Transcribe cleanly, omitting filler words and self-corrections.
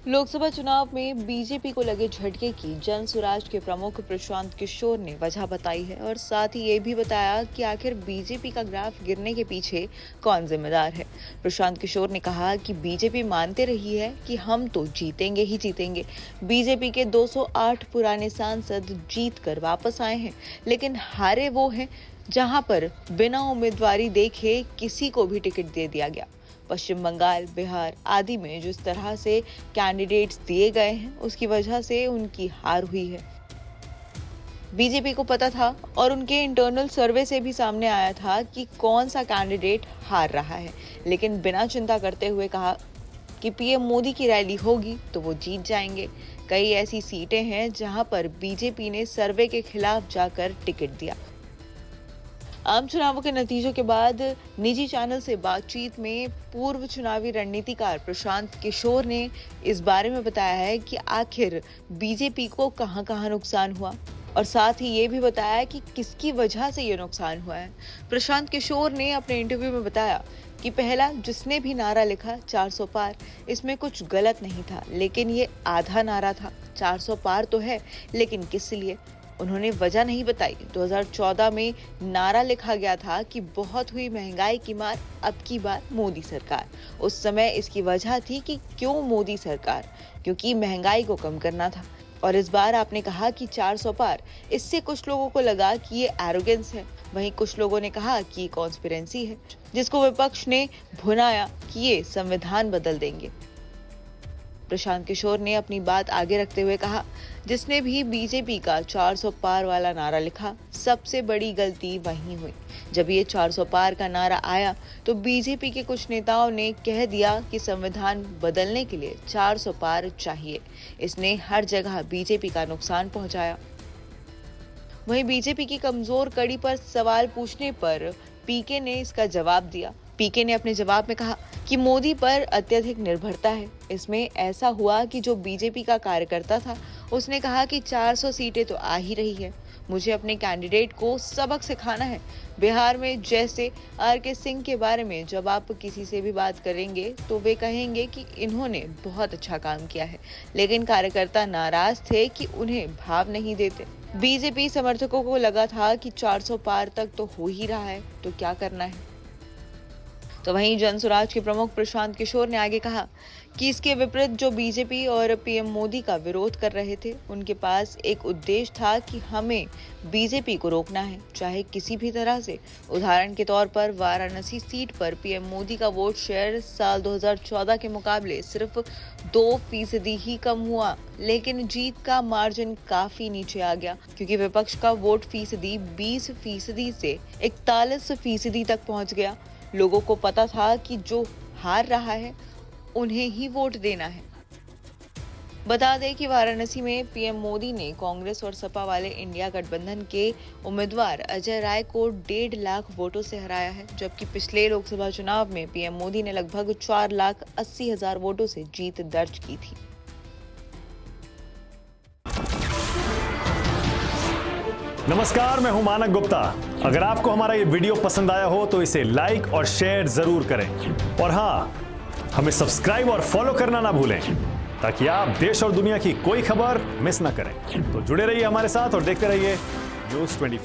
लोकसभा चुनाव में बीजेपी को लगे झटके की जन स्वराज के प्रमुख प्रशांत किशोर ने वजह बताई है और साथ ही ये भी बताया कि आखिर बीजेपी का ग्राफ गिरने के पीछे कौन जिम्मेदार है। प्रशांत किशोर ने कहा कि बीजेपी मानते रही है कि हम तो जीतेंगे ही जीतेंगे। बीजेपी के 208 पुराने सांसद जीत कर वापस आए हैं, लेकिन हारे वो हैं जहां पर बिना उम्मीदवारी देखे किसी को भी टिकट दे दिया गया। पश्चिम बंगाल, बिहार आदि में जिस तरह से कैंडिडेट्स दिए गए हैं, उसकी वजह से उनकी हार हुई है। बीजेपी को पता था और उनके इंटरनल सर्वे से भी सामने आया था कि कौन सा कैंडिडेट हार रहा है, लेकिन बिना चिंता करते हुए कहा कि पीएम मोदी की रैली होगी तो वो जीत जाएंगे। कई ऐसी सीटें हैं जहां पर बीजेपी ने सर्वे के खिलाफ जाकर टिकट दिया। आम चुनावों के नतीजों के बाद निजी चैनल से बातचीत में पूर्व चुनावी रणनीतिकार प्रशांत किशोर ने इस बारे में बताया है कि आखिर बीजेपी को कहां-कहां नुकसान हुआ और साथ ही ये भी बताया कि किसकी वजह से ये नुकसान हुआ है। प्रशांत किशोर ने अपने इंटरव्यू में बताया कि पहला जिसने भी नारा लिखा 400 पार, इसमें कुछ गलत नहीं था, लेकिन ये आधा नारा था। 400 पार तो है, लेकिन किस लिए? उन्होंने वजह नहीं बताई। 2014 में नारा लिखा गया था कि बहुत हुई महंगाई की मार, अब की बार मोदी सरकार। उस समय इसकी वजह थी कि क्यों मोदी सरकार, क्योंकि महंगाई को कम करना था। और इस बार आपने कहा कि 400 पार, इससे कुछ लोगों को लगा कि ये एरोगेंस है, वहीं कुछ लोगों ने कहा कि ये कॉन्स्पिरेंसी है, जिसको विपक्ष ने भुनाया कि ये संविधान बदल देंगे। प्रशांत किशोर ने अपनी बात आगे रखते हुए कहा, जिसने भी बीजेपी का 400 पार वाला नारा लिखा, सबसे बड़ी गलती वहीं हुई। जब ये 400 पार का नारा आया तो बीजेपी के कुछ नेताओं ने कह दिया कि संविधान बदलने के लिए 400 पार चाहिए। इसने हर जगह बीजेपी का नुकसान पहुंचाया। वहीं बीजेपी की कमजोर कड़ी पर सवाल पूछने पर पीके ने इसका जवाब दिया। पीके ने अपने जवाब में कहा कि मोदी पर अत्यधिक निर्भरता है। इसमें ऐसा हुआ कि जो बीजेपी का कार्यकर्ता था, उसने कहा कि 400 सीटें तो आ ही रही है, मुझे अपने कैंडिडेट को सबक सिखाना है। बिहार में जैसे आर.के. सिंह के बारे में जब आप किसी से भी बात करेंगे तो वे कहेंगे कि इन्होंने बहुत अच्छा काम किया है, लेकिन कार्यकर्ता नाराज थे कि उन्हें भाव नहीं देते। बीजेपी समर्थकों को लगा था कि 400 पार तक तो हो ही रहा है, तो क्या करना है। तो वहीं जन स्वराज के प्रमुख प्रशांत किशोर ने आगे कहा कि इसके विपरीत जो बीजेपी और पीएम मोदी का विरोध कर रहे थे, उनके पास एक उद्देश्य था कि हमें बीजेपी को रोकना है, चाहे किसी भी तरह से। उदाहरण के तौर पर वाराणसी सीट पर पीएम मोदी का वोट शेयर साल 2014 के मुकाबले सिर्फ 2% ही कम हुआ, लेकिन जीत का मार्जिन काफी नीचे आ गया, क्योंकि विपक्ष का वोट फीसदी 20% से 41% तक पहुंच गया। लोगों को पता था कि जो हार रहा है उन्हें ही वोट देना है। बता दें कि वाराणसी में पीएम मोदी ने कांग्रेस और सपा वाले इंडिया गठबंधन के उम्मीदवार अजय राय को 1.5 लाख वोटों से हराया है, जबकि पिछले लोकसभा चुनाव में पीएम मोदी ने लगभग 4,80,000 वोटों से जीत दर्ज की थी। नमस्कार, मैं हूं मानक गुप्ता। अगर आपको हमारा ये वीडियो पसंद आया हो तो इसे लाइक और शेयर जरूर करें, और हाँ, हमें सब्सक्राइब और फॉलो करना ना भूलें, ताकि आप देश और दुनिया की कोई खबर मिस ना करें। तो जुड़े रहिए हमारे साथ और देखते रहिए News 24।